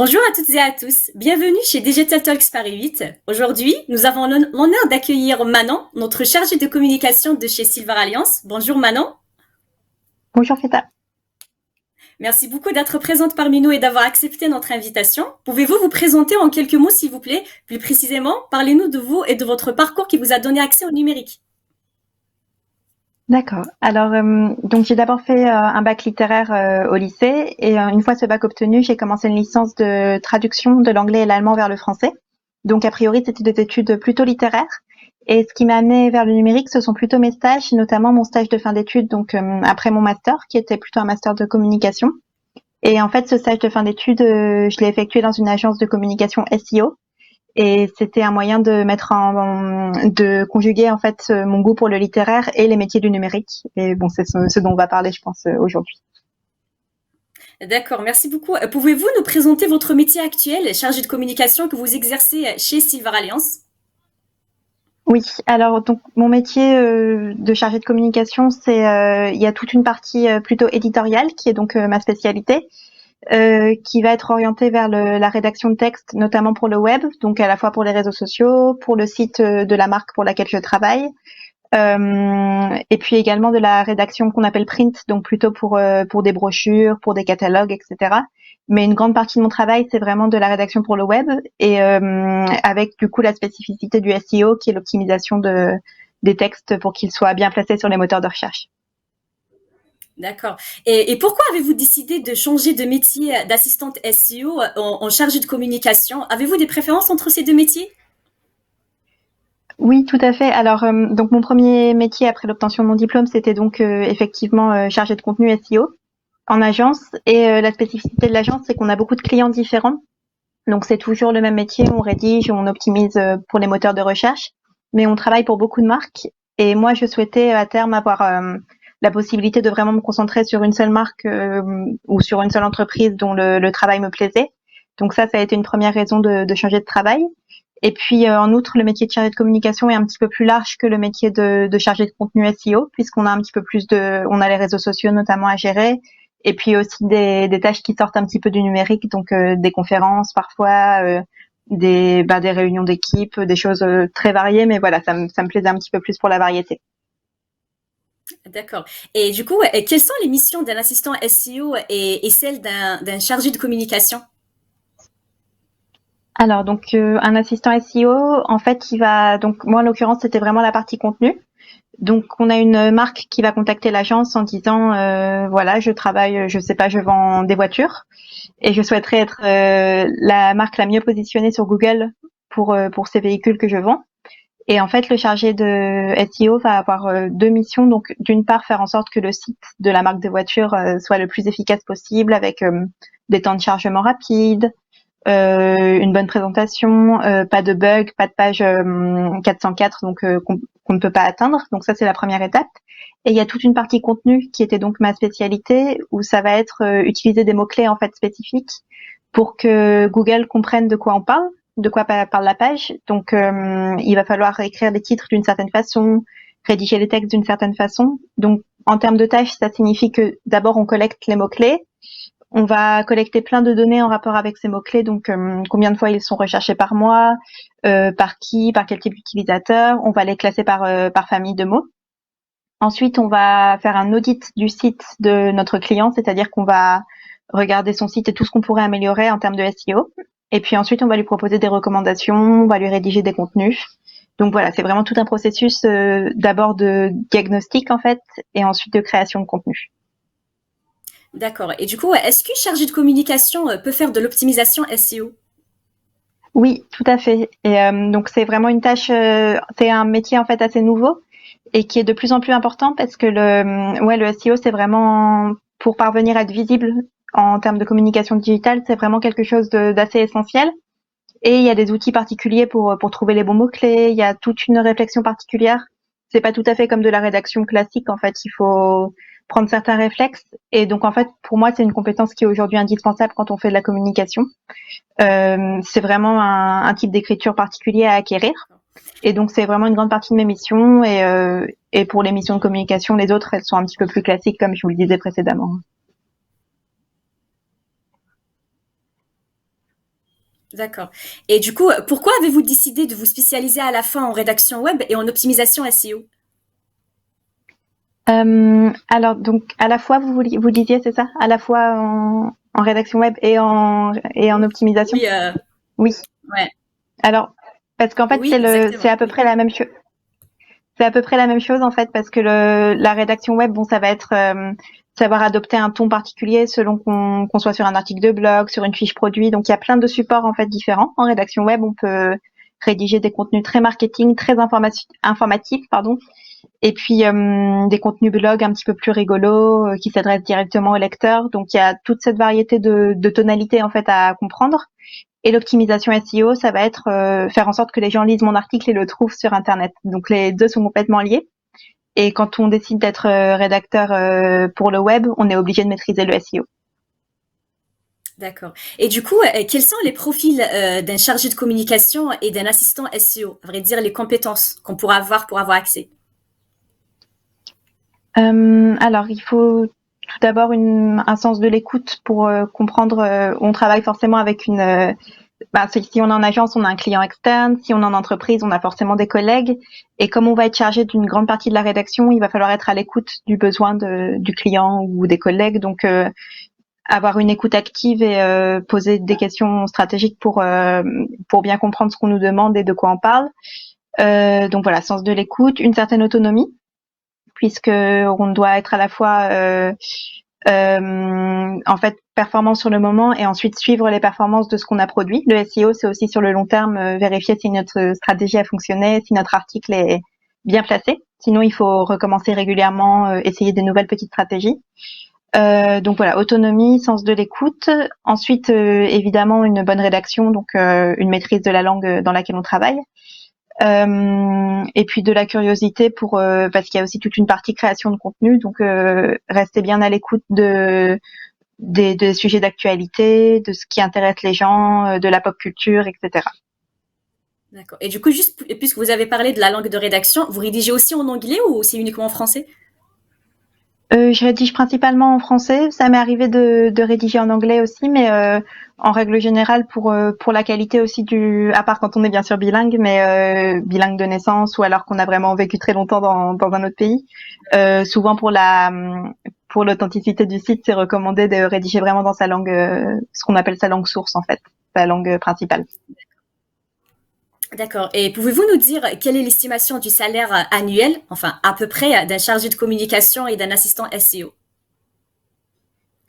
Bonjour à toutes et à tous, bienvenue chez Digital Talks Paris 8. Aujourd'hui, nous avons l'honneur d'accueillir Manon, notre chargée de communication de chez Silver Alliance. Bonjour Manon. Bonjour Feta. Merci beaucoup d'être présente parmi nous et d'avoir accepté notre invitation. Pouvez-vous vous présenter en quelques mots s'il vous plaît? Plus précisément, parlez-nous de vous et de votre parcours qui vous a donné accès au numérique. D'accord. Alors, donc j'ai d'abord fait un bac littéraire au lycée et une fois ce bac obtenu, j'ai commencé une licence de traduction de l'anglais et l'allemand vers le français. Donc a priori, c'était des études plutôt littéraires. Et ce qui m'a amené vers le numérique, ce sont plutôt mes stages, notamment mon stage de fin d'études, donc après mon master, qui était plutôt un master de communication. Et en fait, ce stage de fin d'études, je l'ai effectué dans une agence de communication SEO. Et c'était un moyen de conjuguer en fait mon goût pour le littéraire et les métiers du numérique. Et bon, c'est ce dont on va parler, je pense, aujourd'hui. D'accord, merci beaucoup. Pouvez-vous nous présenter votre métier actuel, chargé de communication que vous exercez chez Silver Alliance? Oui, alors donc mon métier de chargé de communication, c'est il y a toute une partie plutôt éditoriale qui est donc ma spécialité, qui va être orientée vers la rédaction de texte, notamment pour le web, donc à la fois pour les réseaux sociaux, pour le site de la marque pour laquelle je travaille, et puis également de la rédaction qu'on appelle print, donc plutôt pour des brochures, pour des catalogues, etc. Mais une grande partie de mon travail, c'est vraiment de la rédaction pour le web et avec du coup la spécificité du SEO qui est l'optimisation des textes pour qu'ils soient bien placés sur les moteurs de recherche. D'accord. Et pourquoi avez-vous décidé de changer de métier d'assistante SEO en chargée de communication? Avez-vous des préférences entre ces deux métiers? Oui, tout à fait. Alors, donc mon premier métier après l'obtention de mon diplôme, c'était donc effectivement chargé de contenu SEO en agence. Et la spécificité de l'agence, c'est qu'on a beaucoup de clients différents. Donc c'est toujours le même métier, on rédige, on optimise pour les moteurs de recherche, mais on travaille pour beaucoup de marques. Et moi, je souhaitais à terme avoir la possibilité de vraiment me concentrer sur une seule marque ou sur une seule entreprise dont le travail me plaisait. Donc ça a été une première raison de changer de travail. Et puis en outre, le métier de chargé de communication est un petit peu plus large que le métier de chargé de contenu SEO, puisqu'on a un petit peu plus on a les réseaux sociaux notamment à gérer, et puis aussi des tâches qui sortent un petit peu du numérique, donc des conférences parfois, des réunions d'équipe, des choses très variées, mais voilà, ça me plaisait un petit peu plus pour la variété. D'accord. Et du coup, quelles sont les missions d'un assistant SEO et celles d'un chargé de communication? Alors donc un assistant SEO, en fait, il va donc moi en l'occurrence c'était vraiment la partie contenu. Donc on a une marque qui va contacter l'agence en disant voilà je travaille, je sais pas, je vends des voitures et je souhaiterais être la marque la mieux positionnée sur Google pour ces véhicules que je vends. Et en fait, le chargé de SEO va avoir deux missions. Donc, d'une part, faire en sorte que le site de la marque de voiture soit le plus efficace possible avec des temps de chargement rapides, une bonne présentation, pas de bugs, pas de page 404 donc qu'on ne peut pas atteindre. Donc ça c'est la première étape. Et il y a toute une partie contenu qui était donc ma spécialité où ça va être utiliser des mots clés en fait spécifiques pour que Google comprenne de quoi on parle, de quoi parle la page. Donc il va falloir écrire les titres d'une certaine façon, rédiger les textes d'une certaine façon. Donc en termes de tâches, ça signifie que d'abord on collecte les mots clés. On va collecter plein de données en rapport avec ces mots-clés, donc combien de fois ils sont recherchés par mois, par qui, par quel type d'utilisateur. On va les classer par famille de mots. Ensuite, on va faire un audit du site de notre client, c'est-à-dire qu'on va regarder son site et tout ce qu'on pourrait améliorer en termes de SEO. Et puis ensuite, on va lui proposer des recommandations, on va lui rédiger des contenus. Donc voilà, c'est vraiment tout un processus d'abord de diagnostic en fait, et ensuite de création de contenu. D'accord. Et du coup, est-ce qu'une chargée de communication peut faire de l'optimisation SEO? Oui, tout à fait. Et donc c'est vraiment une tâche, c'est un métier en fait assez nouveau et qui est de plus en plus important parce que le SEO c'est vraiment pour parvenir à être visible en termes de communication digitale, c'est vraiment quelque chose d'assez essentiel. Et il y a des outils particuliers pour trouver les bons mots clés. Il y a toute une réflexion particulière. C'est pas tout à fait comme de la rédaction classique. En fait, il faut prendre certains réflexes. Et donc en fait, pour moi, c'est une compétence qui est aujourd'hui indispensable quand on fait de la communication. C'est vraiment un type d'écriture particulier à acquérir. Et donc, c'est vraiment une grande partie de mes missions. Et pour les missions de communication, les autres, elles sont un petit peu plus classiques, comme je vous le disais précédemment. D'accord. Et du coup, pourquoi avez-vous décidé de vous spécialiser à la fin en rédaction web et en optimisation SEO? Alors donc à la fois vous disiez c'est ça, à la fois en rédaction web et en optimisation. Oui, Oui. ouais. Alors parce qu'en fait Oui, c'est exactement. à peu Oui. près la même chose. C'est à peu près la même chose en fait parce que la rédaction web, bon, ça va être savoir adopter un ton particulier selon qu'on soit sur un article de blog, sur une fiche produit. Donc il y a plein de supports en fait différents. En rédaction web, on peut rédiger des contenus très marketing, très informatifs, pardon, et puis des contenus blog un petit peu plus rigolos qui s'adressent directement au lecteur. Donc il y a toute cette variété de tonalités en fait à comprendre. Et l'optimisation SEO, ça va être faire en sorte que les gens lisent mon article et le trouvent sur Internet. Donc les deux sont complètement liés. Et quand on décide d'être rédacteur pour le web, on est obligé de maîtriser le SEO. D'accord. Et du coup, quels sont les profils d'un chargé de communication et d'un assistant SEO? À vrai dire, les compétences qu'on pourra avoir pour avoir accès. Alors, il faut tout d'abord un sens de l'écoute pour comprendre. On travaille forcément avec si on est en agence, on a un client externe. Si on est en entreprise, on a forcément des collègues. Et comme on va être chargé d'une grande partie de la rédaction, il va falloir être à l'écoute du besoin du client ou des collègues. Donc, avoir une écoute active et poser des questions stratégiques pour bien comprendre ce qu'on nous demande et de quoi on parle. Donc voilà, sens de l'écoute, une certaine autonomie, puisque on doit être à la fois en fait performant sur le moment et ensuite suivre les performances de ce qu'on a produit. Le SEO, c'est aussi sur le long terme vérifier si notre stratégie a fonctionné, si notre article est bien placé. Sinon, il faut recommencer régulièrement, essayer des nouvelles petites stratégies. Donc voilà, autonomie, sens de l'écoute. Ensuite, évidemment, une bonne rédaction, donc une maîtrise de la langue dans laquelle on travaille. Et puis de la curiosité parce qu'il y a aussi toute une partie création de contenu, donc rester bien à l'écoute des sujets d'actualité, de ce qui intéresse les gens, de la pop culture, etc. D'accord. Et du coup, juste puisque vous avez parlé de la langue de rédaction, vous rédigez aussi en anglais ou c'est uniquement en français? Je rédige principalement en français. Ça m'est arrivé de rédiger en anglais aussi, mais en règle générale pour la qualité aussi à part quand on est bien sûr bilingue, mais bilingue de naissance ou alors qu'on a vraiment vécu très longtemps dans un autre pays. Souvent pour l'authenticité du site, c'est recommandé de rédiger vraiment dans sa langue, ce qu'on appelle sa langue source en fait, sa langue principale. D'accord. Et pouvez-vous nous dire quelle est l'estimation du salaire annuel, enfin à peu près, d'un chargé de communication et d'un assistant SEO?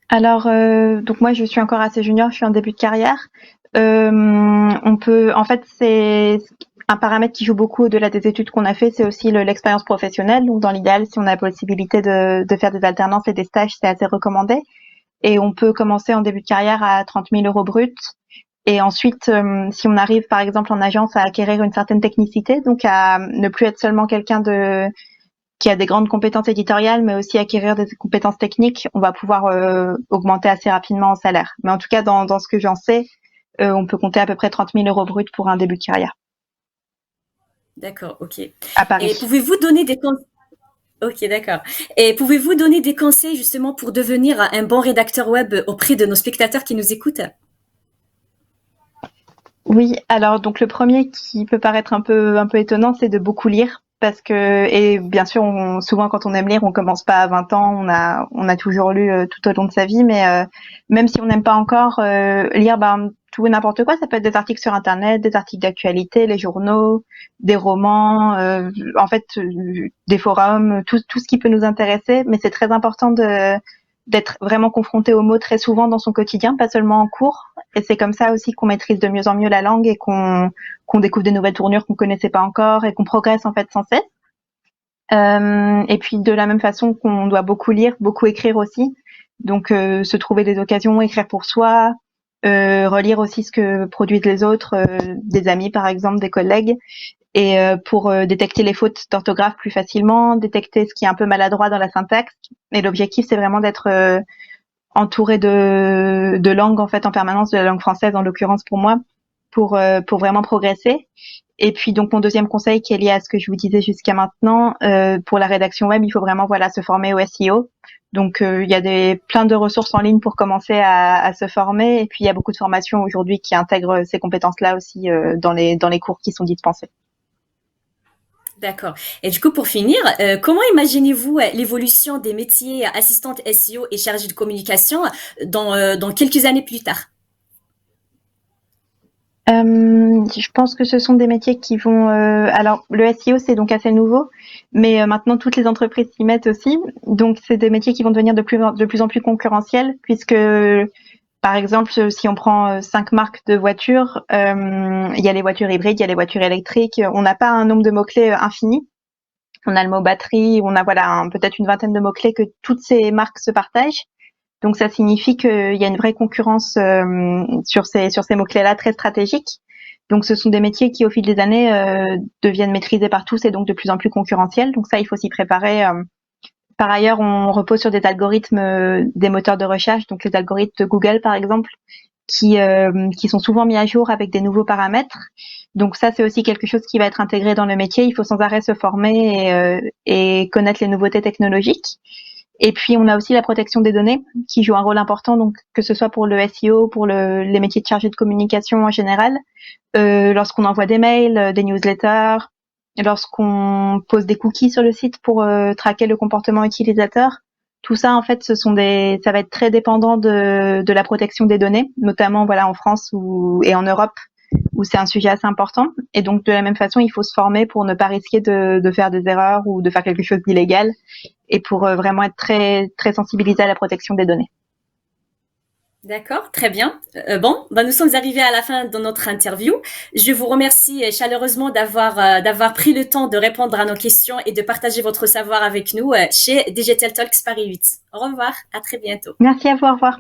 Alors, donc moi, je suis encore assez junior, je suis en début de carrière. En fait, c'est un paramètre qui joue beaucoup au-delà des études qu'on a fait, c'est aussi l'expérience professionnelle. Donc, dans l'idéal, si on a la possibilité de faire des alternances et des stages, c'est assez recommandé. Et on peut commencer en début de carrière à 30 000 euros bruts. Et ensuite, si on arrive, par exemple, en agence à acquérir une certaine technicité, donc à ne plus être seulement quelqu'un qui a des grandes compétences éditoriales, mais aussi acquérir des compétences techniques, on va pouvoir augmenter assez rapidement en salaire. Mais en tout cas, dans ce que j'en sais, on peut compter à peu près 30 000 euros bruts pour un début de carrière D'accord, ok. à Et Paris. pouvez-vous donner des conseils? Ok, d'accord. Et pouvez-vous donner des conseils justement pour devenir un bon rédacteur web auprès de nos spectateurs qui nous écoutent? Oui, alors donc le premier qui peut paraître un peu étonnant, c'est de beaucoup lire. Parce que, et bien sûr, souvent quand on aime lire, on commence pas à 20 ans, on a toujours lu tout au long de sa vie, mais même si on n'aime pas encore lire tout et n'importe quoi, ça peut être des articles sur Internet, des articles d'actualité, les journaux, des romans, en fait, des forums, tout ce qui peut nous intéresser, mais c'est très important d'être vraiment confronté aux mots très souvent dans son quotidien, pas seulement en cours. Et c'est comme ça aussi qu'on maîtrise de mieux en mieux la langue et qu'on découvre des nouvelles tournures qu'on connaissait pas encore et qu'on progresse en fait sans cesse. Et puis de la même façon qu'on doit beaucoup lire, beaucoup écrire aussi. Donc se trouver des occasions, écrire pour soi, relire aussi ce que produisent les autres, des amis par exemple, des collègues, et pour détecter les fautes d'orthographe plus facilement, détecter ce qui est un peu maladroit dans la syntaxe. Et l'objectif c'est vraiment d'être entouré de langues en fait en permanence, de la langue française en l'occurrence pour moi, pour vraiment progresser. Et puis donc mon deuxième conseil qui est lié à ce que je vous disais jusqu'à maintenant, pour la rédaction web, il faut vraiment se former au SEO. Donc il y a plein de ressources en ligne pour commencer à se former, et puis il y a beaucoup de formations aujourd'hui qui intègrent ces compétences-là aussi dans les cours qui sont dispensés. D'accord. Et du coup, pour finir, comment imaginez-vous l'évolution des métiers assistante SEO et chargée de communication dans quelques années plus tard? Je pense que ce sont des métiers qui vont. Alors, le SEO, c'est donc assez nouveau, mais maintenant toutes les entreprises s'y mettent aussi. Donc, c'est des métiers qui vont devenir de plus en plus concurrentiels, puisque, par exemple, si on prend 5 marques de voitures, il y a les voitures hybrides, il y a les voitures électriques. On n'a pas un nombre de mots-clés infini. On a le mot batterie, on a peut-être une vingtaine de mots-clés que toutes ces marques se partagent. Donc ça signifie qu'il y a une vraie concurrence sur ces mots-clés-là très stratégiques. Donc ce sont des métiers qui au fil des années deviennent maîtrisés par tous et donc de plus en plus concurrentiels. Donc ça, il faut s'y préparer. Par ailleurs, on repose sur des algorithmes des moteurs de recherche, donc les algorithmes de Google par exemple, qui sont souvent mis à jour avec des nouveaux paramètres. Donc ça, c'est aussi quelque chose qui va être intégré dans le métier. Il faut sans arrêt se former et connaître les nouveautés technologiques. Et puis, on a aussi la protection des données qui joue un rôle important, donc que ce soit pour le SEO, pour les métiers de chargé de communication en général, lorsqu'on envoie des mails, des newsletters, lorsqu'on pose des cookies sur le site pour traquer le comportement utilisateur. Tout ça, en fait, ça va être très dépendant de la protection des données, notamment en France et en Europe, où c'est un sujet assez important. Et donc, de la même façon, il faut se former pour ne pas risquer de faire des erreurs ou de faire quelque chose d'illégal, et pour vraiment être très, très sensibilisé à la protection des données. D'accord, très bien. Bon, nous sommes arrivés à la fin de notre interview. Je vous remercie chaleureusement d'avoir pris le temps de répondre à nos questions et de partager votre savoir avec nous chez Digital Talks Paris 8. Au revoir, à très bientôt. Merci à vous, au revoir.